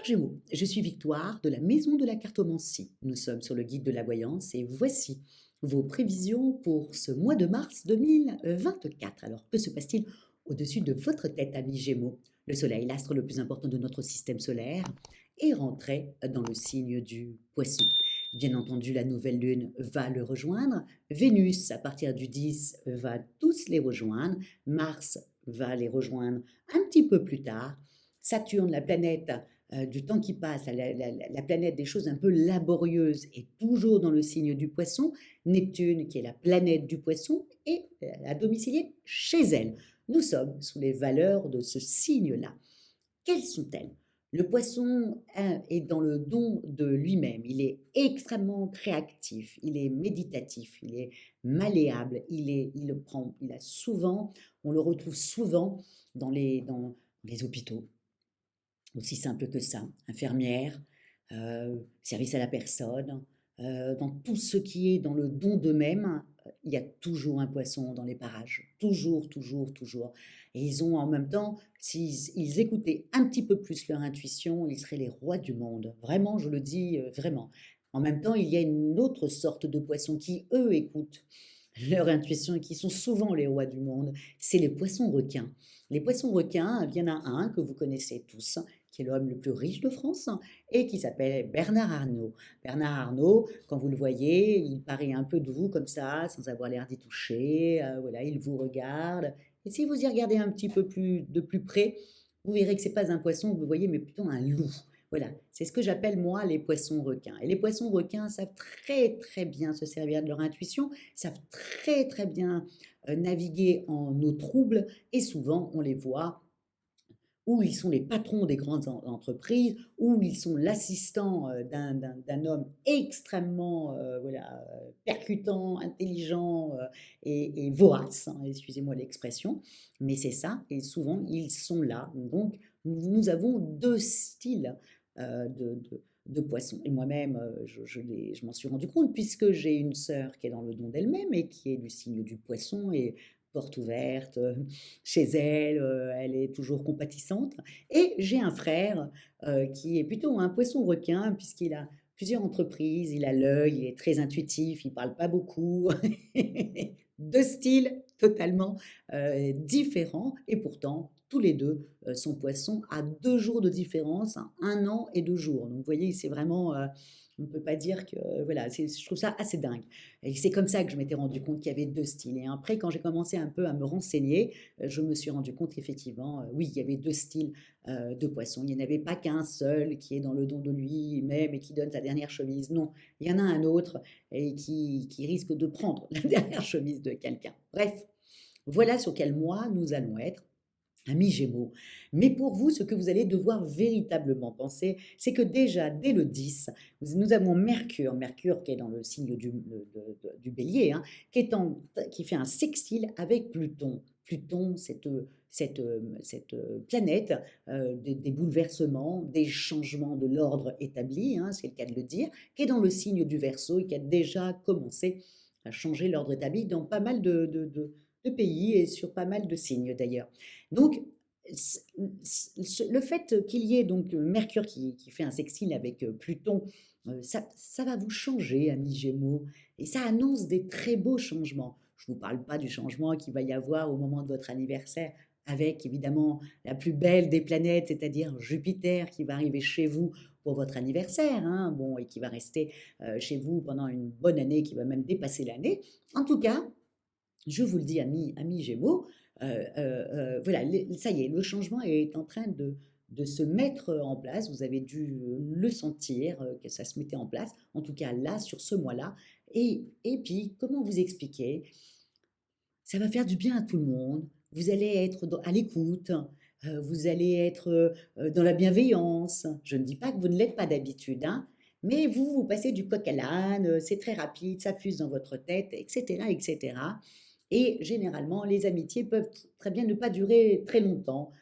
Gémeaux, je suis Victoire de la Maison de la Cartomancie. Nous sommes sur le guide de la voyance et voici vos prévisions pour ce mois de mars 2024. Alors, que se passe-t-il au-dessus de votre tête, amis Gémeaux? Le Soleil, l'astre le plus important de notre système solaire, est rentré dans le signe du Poisson. Bien entendu, la nouvelle lune va le rejoindre. Vénus, à partir du 10, va tous les rejoindre. Mars va les rejoindre un petit peu plus tard. Saturne, la planète du temps qui passe, la planète des choses un peu laborieuses, est toujours dans le signe du Poisson. Neptune, qui est la planète du Poisson, est à domicilier chez elle. Nous sommes sous les valeurs de ce signe-là. Quelles sont-elles? Le Poisson est dans le don de lui-même. Il est extrêmement créatif, il est méditatif, il est malléable, on le retrouve souvent dans les hôpitaux, aussi simple que ça, infirmière, service à la personne, dans tout ce qui est dans le don d'eux-mêmes, il y a toujours un poisson dans les parages, toujours, toujours, toujours. Et ils ont en même temps, s'ils écoutaient un petit peu plus leur intuition, ils seraient les rois du monde. Vraiment, je le dis vraiment. En même temps, il y a une autre sorte de poissons qui, eux, écoutent leur intuition et qui sont souvent les rois du monde, c'est les poissons requins. Les poissons requins, il y en a un que vous connaissez tous, qui est l'homme le plus riche de France et qui s'appelle Bernard Arnault. Bernard Arnault, quand vous le voyez, il paraît un peu de vous comme ça, sans avoir l'air d'y toucher. Voilà, il vous regarde. Et si vous y regardez un petit peu de plus près, vous verrez que c'est pas un poisson que vous voyez, mais plutôt un loup. Voilà, c'est ce que j'appelle moi les poissons requins. Et les poissons requins savent très très bien se servir de leur intuition, savent très très bien naviguer en eau trouble et souvent on les voit où ils sont les patrons des grandes entreprises, où ils sont l'assistant d'un homme extrêmement voilà, percutant, intelligent et vorace, hein, excusez-moi l'expression, mais c'est ça, et souvent ils sont là. Donc nous avons deux styles de poissons. Et moi-même, je m'en suis rendu compte, puisque j'ai une sœur qui est dans le don d'elle-même et qui est du signe du poisson, et porte ouverte, chez elle, elle est toujours compatissante. Et j'ai un frère qui est plutôt un poisson requin, puisqu'il a plusieurs entreprises, il a l'œil, il est très intuitif, il parle pas beaucoup. Deux styles totalement différents, et pourtant, tous les deux sont poissons à 2 jours de différence, hein, 1 an et 2 jours. Donc, vous voyez, c'est vraiment, on ne peut pas dire que, voilà, je trouve ça assez dingue. Et c'est comme ça que je m'étais rendu compte qu'il y avait deux styles. Et après, quand j'ai commencé un peu à me renseigner, je me suis rendu compte qu'effectivement, oui, il y avait deux styles de poissons. Il n'y en avait pas qu'un seul qui est dans le don de lui-même et qui donne sa dernière chemise. Non, il y en a un autre et qui risque de prendre la dernière chemise de quelqu'un. Bref, voilà sur quel mois nous allons être. Amis Gémeaux. Mais pour vous, ce que vous allez devoir véritablement penser, c'est que déjà, dès le 10, nous avons Mercure, Mercure qui est dans le signe du Bélier, hein, qui fait un sextile avec Pluton. Pluton, cette planète des bouleversements, des changements de l'ordre établi, hein, c'est le cas de le dire, qui est dans le signe du Verseau et qui a déjà commencé à changer l'ordre établi dans pas mal de pays et sur pas mal de signes d'ailleurs. Donc, le fait qu'il y ait donc Mercure qui fait un sextile avec Pluton, ça va vous changer, amis Gémeaux, et ça annonce des très beaux changements. Je ne vous parle pas du changement qu'il va y avoir au moment de votre anniversaire, avec évidemment la plus belle des planètes, c'est-à-dire Jupiter, qui va arriver chez vous pour votre anniversaire, hein, bon, et qui va rester chez vous pendant une bonne année, qui va même dépasser l'année. En tout cas, je vous le dis, amis Gémeaux, voilà, ça y est, le changement est en train de se mettre en place. Vous avez dû le sentir, que ça se mettait en place, en tout cas là, sur ce mois-là. Et puis, comment vous expliquer? Ça va faire du bien à tout le monde. Vous allez être à l'écoute, vous allez être dans la bienveillance. Je ne dis pas que vous ne l'êtes pas d'habitude, hein, mais vous passez du coq à l'âne, c'est très rapide, ça fuse dans votre tête, etc., etc. Et généralement, les amitiés peuvent très bien ne pas durer très longtemps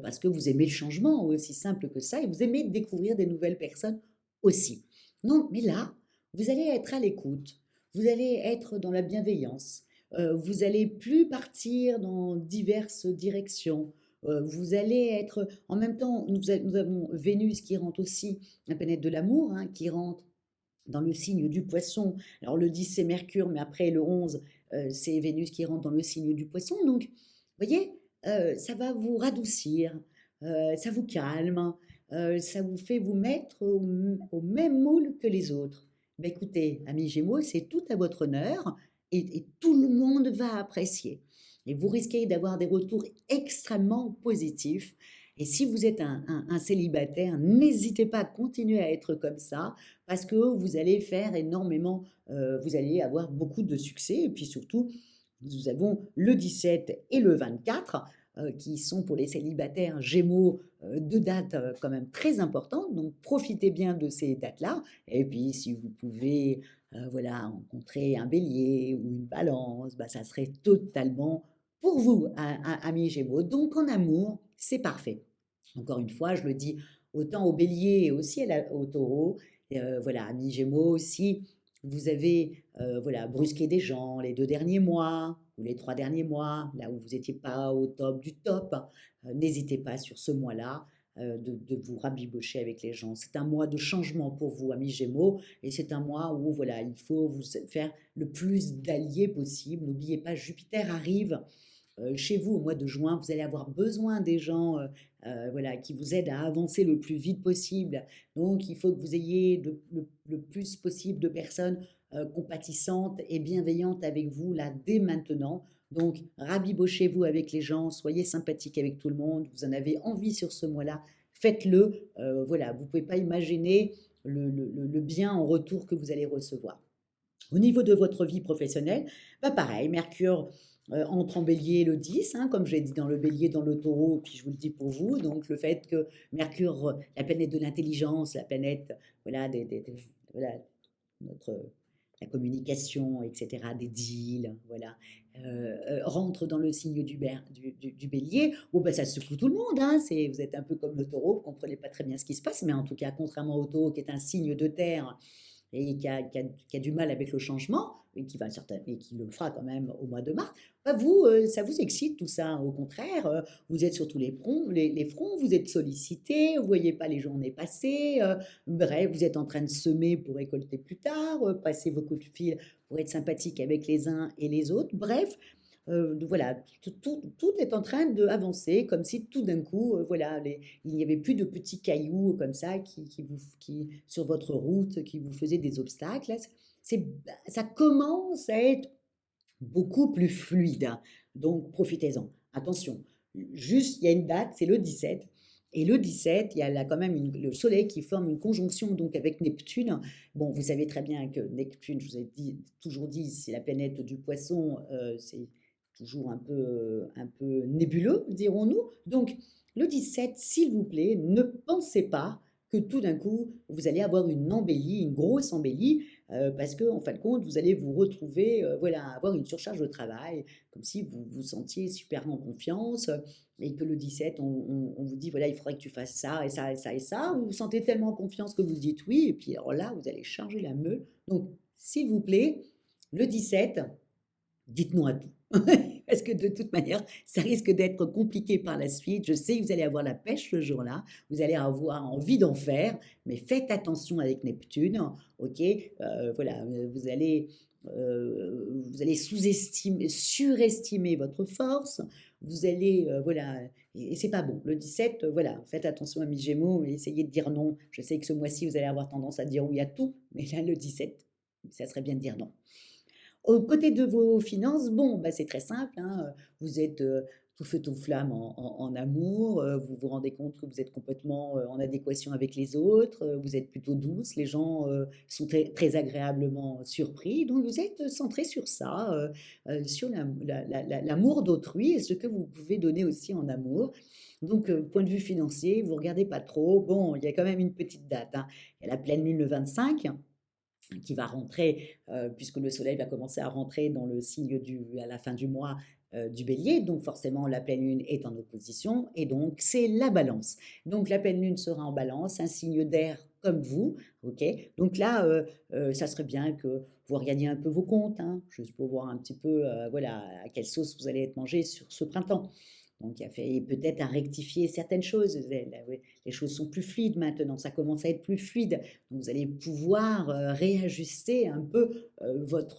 parce que vous aimez le changement, aussi simple que ça, et vous aimez découvrir des nouvelles personnes aussi. Non, mais là, vous allez être à l'écoute, vous allez être dans la bienveillance, vous allez plus partir dans diverses directions. vous allez être en même temps, nous avons Vénus qui rentre aussi, la planète de l'amour, hein, qui rentre dans le signe du Poisson. Alors le 10 c'est Mercure, mais après le 11 c'est Vénus qui rentre dans le signe du Poisson. Donc, vous voyez, ça va vous radoucir, ça vous calme, ça vous fait vous mettre au même moule que les autres. Ben écoutez, amis Gémeaux, c'est tout à votre honneur et tout le monde va apprécier. Et vous risquez d'avoir des retours extrêmement positifs. Et si vous êtes un célibataire, n'hésitez pas à continuer à être comme ça parce que vous allez faire énormément, vous allez avoir beaucoup de succès. Et puis surtout, nous avons le 17 et le 24 qui sont pour les célibataires Gémeaux 2 dates quand même très importantes. Donc profitez bien de ces dates-là. Et puis si vous pouvez voilà, rencontrer un bélier ou une balance, bah, ça serait totalement pour vous, amis Gémeaux. Donc en amour, c'est parfait. Encore une fois, je le dis autant au bélier et aussi au taureau. Voilà, amis Gémeaux, si vous avez voilà, brusqué des gens les 2 derniers mois ou les 3 derniers mois, là où vous n'étiez pas au top du top, n'hésitez pas sur ce mois-là de vous rabibocher avec les gens. C'est un mois de changement pour vous, amis Gémeaux, et c'est un mois où voilà, il faut vous faire le plus d'alliés possible. N'oubliez pas, Jupiter arrive chez vous au mois de juin, vous allez avoir besoin des gens voilà, qui vous aident à avancer le plus vite possible. Donc, il faut que vous ayez le plus possible de personnes compatissantes et bienveillantes avec vous là dès maintenant. Donc, rabibochez-vous avec les gens, soyez sympathique avec tout le monde. Vous en avez envie sur ce mois-là, faites-le. Voilà, vous ne pouvez pas imaginer le bien en retour que vous allez recevoir. Au niveau de votre vie professionnelle, bah pareil, Mercure entre en bélier le 10, hein, comme j'ai dit dans le bélier, dans le taureau, puis je vous le dis pour vous. Donc le fait que Mercure, la planète de l'intelligence, la planète voilà, voilà, notre, la communication, etc., des deals, voilà, rentre dans le signe du bélier, oh, ben, ça secoue tout le monde. Hein, vous êtes un peu comme le taureau, vous ne comprenez pas très bien ce qui se passe, mais en tout cas, contrairement au taureau qui est un signe de terre, et qui a du mal avec le changement, et et qui le fera quand même au mois de mars, bah vous, ça vous excite tout ça. Au contraire, vous êtes sur tous les fronts, vous êtes sollicité, vous ne voyez pas les journées passer, bref, vous êtes en train de semer pour récolter plus tard, passer vos coups de fil pour être sympathique avec les uns et les autres. Bref, voilà, tout est en train d'avancer, comme si tout d'un coup, voilà, il n'y avait plus de petits cailloux comme ça sur votre route qui vous faisaient des obstacles. Là, ça commence à être beaucoup plus fluide, hein. Donc profitez-en. Attention, juste, il y a une date, c'est le 17. Et le 17, il y a là quand même le Soleil qui forme une conjonction donc avec Neptune. Bon, vous savez très bien que Neptune, je vous ai toujours dit, c'est la planète du Poisson, c'est toujours un peu nébuleux, dirons-nous. Donc, le 17, s'il vous plaît, ne pensez pas que tout d'un coup, vous allez avoir une embellie, une grosse embellie, parce qu'en fin de compte, vous allez vous retrouver, voilà, avoir une surcharge de travail, comme si vous vous sentiez super en confiance, et que le 17, on vous dit, voilà, il faudrait que tu fasses ça et ça et ça et ça. Vous vous sentez tellement en confiance que vous dites oui, et puis alors là, vous allez charger la meule. Donc, s'il vous plaît, le 17, dites non à tout. Parce que de toute manière, ça risque d'être compliqué par la suite. Je sais que vous allez avoir la pêche le jour-là, vous allez avoir envie d'en faire, mais faites attention avec Neptune, ok. Voilà, vous allez surestimer votre force, vous allez, voilà, et c'est pas bon. Le 17, voilà, faites attention amis Gémeaux, essayez de dire non. Je sais que ce mois-ci, vous allez avoir tendance à dire oui à tout, mais là, le 17, ça serait bien de dire non. Au côté de vos finances, bon, bah, c'est très simple, hein, vous êtes, tout feu tout flamme en amour, vous vous rendez compte que vous êtes complètement, en adéquation avec les autres, vous êtes plutôt douce, les gens, sont très très agréablement surpris, donc vous êtes centrée sur ça, sur l'amour d'autrui et ce que vous pouvez donner aussi en amour. Donc, point de vue financier, vous regardez pas trop. Bon, il y a quand même une petite date, hein. Il y a la pleine lune le 25 qui va rentrer, puisque le soleil va commencer à rentrer dans le signe à la fin du mois du bélier, donc forcément la pleine lune est en opposition, et donc c'est la balance. Donc la pleine lune sera en balance, un signe d'air comme vous, ok. Donc là, ça serait bien que vous regardiez un peu vos comptes, hein, juste pour voir un petit peu, voilà, à quelle sauce vous allez être mangé sur ce printemps. Donc, il y a fait peut-être à rectifier certaines choses. Les choses sont plus fluides maintenant, ça commence à être plus fluide. Donc, vous allez pouvoir réajuster un peu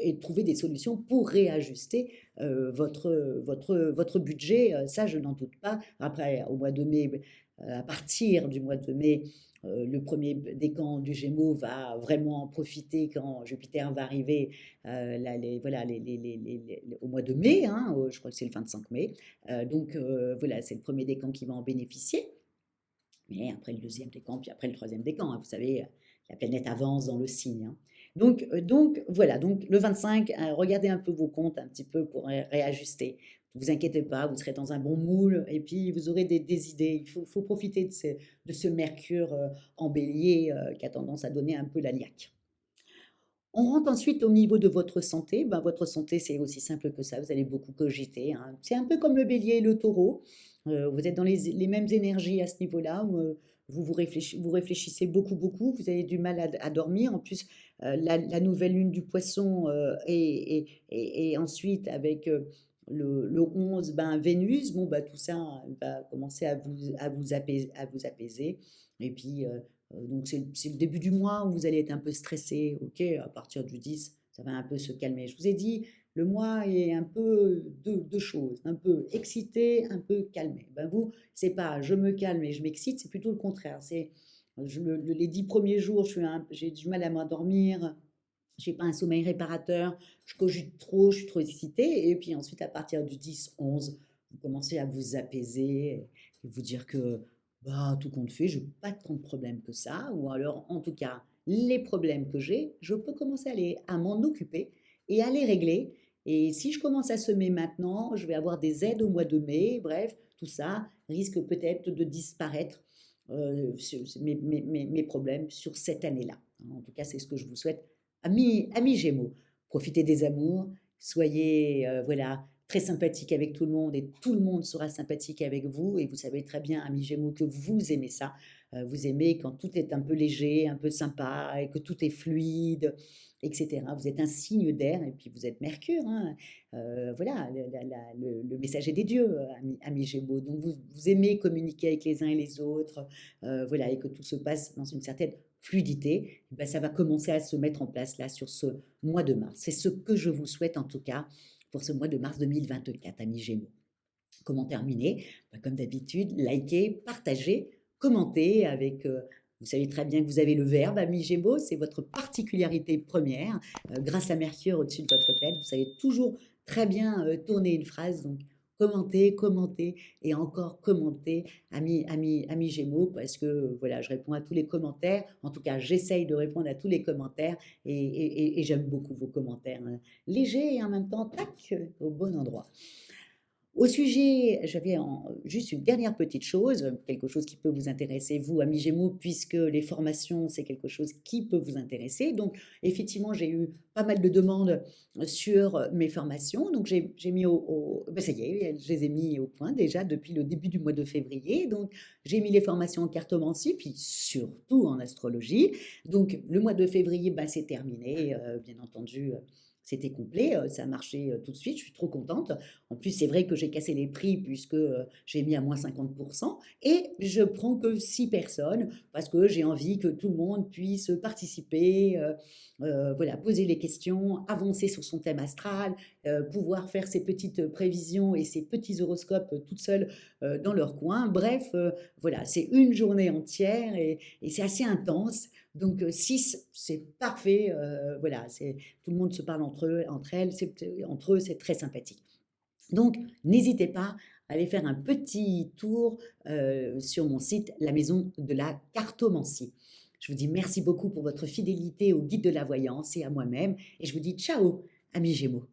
et trouver des solutions pour réajuster votre budget. Ça, je n'en doute pas. Après, au mois de mai, à partir du mois de mai, le premier décan du Gémeaux va vraiment en profiter quand Jupiter va arriver voilà, au mois de mai, hein, je crois que c'est le 25 mai. Donc voilà, c'est le premier décan qui va en bénéficier. Mais après le deuxième décan, puis après le troisième décan, hein, vous savez, la planète avance dans le signe, hein. Donc voilà, donc le 25, regardez un peu vos comptes un petit peu pour réajuster. Ne vous inquiétez pas, vous serez dans un bon moule et puis vous aurez des idées. Il faut profiter de ce Mercure en bélier qui a tendance à donner un peu la niaque. On rentre ensuite au niveau de votre santé. Ben, votre santé, c'est aussi simple que ça. Vous allez beaucoup cogiter, hein. C'est un peu comme le bélier et le taureau. Vous êtes dans les mêmes énergies à ce niveau-là. Où, vous réfléchissez beaucoup, beaucoup. Vous avez du mal à dormir. En plus, la nouvelle lune du poisson et ensuite avec le 11, ben, Vénus, bon, ben, tout ça va commencer à vous apaiser. Et puis, donc c'est le début du mois où vous allez être un peu stressé. Ok, à partir du 10, ça va un peu se calmer. Je vous ai dit, le mois est un peu deux choses, un peu excité, un peu calmé. Ben vous, c'est pas je me calme et je m'excite, c'est plutôt le contraire. Les 10 premiers jours, j'ai du mal à m'endormir, j'ai pas un sommeil réparateur, je cogite trop, je suis trop excitée. Et puis ensuite, à partir du 10, 11, vous commencez à vous apaiser et vous dire que bah, tout compte fait, je n'ai pas tant de problèmes que ça. Ou alors, en tout cas, les problèmes que j'ai, je peux commencer à m'en occuper et à les régler. Et si je commence à semer maintenant, je vais avoir des aides au mois de mai. Bref, tout ça risque peut-être de disparaître, mes problèmes sur cette année-là. En tout cas, c'est ce que je vous souhaite. Amis Gémeaux, profitez des amours, soyez voilà, très sympathique avec tout le monde et tout le monde sera sympathique avec vous. Et vous savez très bien, amis Gémeaux, que vous aimez ça. Vous aimez quand tout est un peu léger, un peu sympa et que tout est fluide, etc. Vous êtes un signe d'air et puis vous êtes Mercure, hein. Voilà, le messager des dieux, amis Gémeaux. Donc vous aimez communiquer avec les uns et les autres, voilà, et que tout se passe dans une certaine fluidité. Ben, ça va commencer à se mettre en place là sur ce mois de mars. C'est ce que je vous souhaite en tout cas pour ce mois de mars 2024, amis Gémeaux. Comment terminer? Ben, comme d'habitude, likez, partagez, commentez avec... vous savez très bien que vous avez le verbe, amis Gémeaux, c'est votre particularité première. Grâce à Mercure au-dessus de votre tête, vous savez toujours très bien tourner une phrase. Donc, commentez, commentez et encore commentez, amis Gémeaux, parce que voilà, je réponds à tous les commentaires. En tout cas, j'essaye de répondre à tous les commentaires et j'aime beaucoup vos commentaires, hein, légers et en même temps, tac, au bon endroit. Au sujet, j'avais juste une dernière petite chose, quelque chose qui peut vous intéresser, vous, amis Gémeaux, puisque les formations, c'est quelque chose qui peut vous intéresser. Donc, effectivement, j'ai eu pas mal de demandes sur mes formations. Donc, j'ai mis ben, ça y est, je les ai mis au point déjà depuis le début du mois de février. Donc, j'ai mis les formations en cartomancie, puis surtout en astrologie. Donc, le mois de février, ben, c'est terminé, bien entendu. C'était complet, ça a marché tout de suite, je suis trop contente. En plus, c'est vrai que j'ai cassé les prix puisque j'ai mis à moins 50% et je prends que 6 personnes parce que j'ai envie que tout le monde puisse participer, voilà, poser les questions, avancer sur son thème astral, pouvoir faire ses petites prévisions et ses petits horoscopes toutes seules dans leur coin. Bref, voilà, c'est une journée entière et c'est assez intense. Donc 6, c'est parfait. Voilà, tout le monde se parle entre elles, entre eux, c'est très sympathique. Donc, n'hésitez pas à aller faire un petit tour sur mon site, la maison de la cartomancie. Je vous dis merci beaucoup pour votre fidélité au guide de la voyance et à moi-même. Et je vous dis ciao, amis Gémeaux.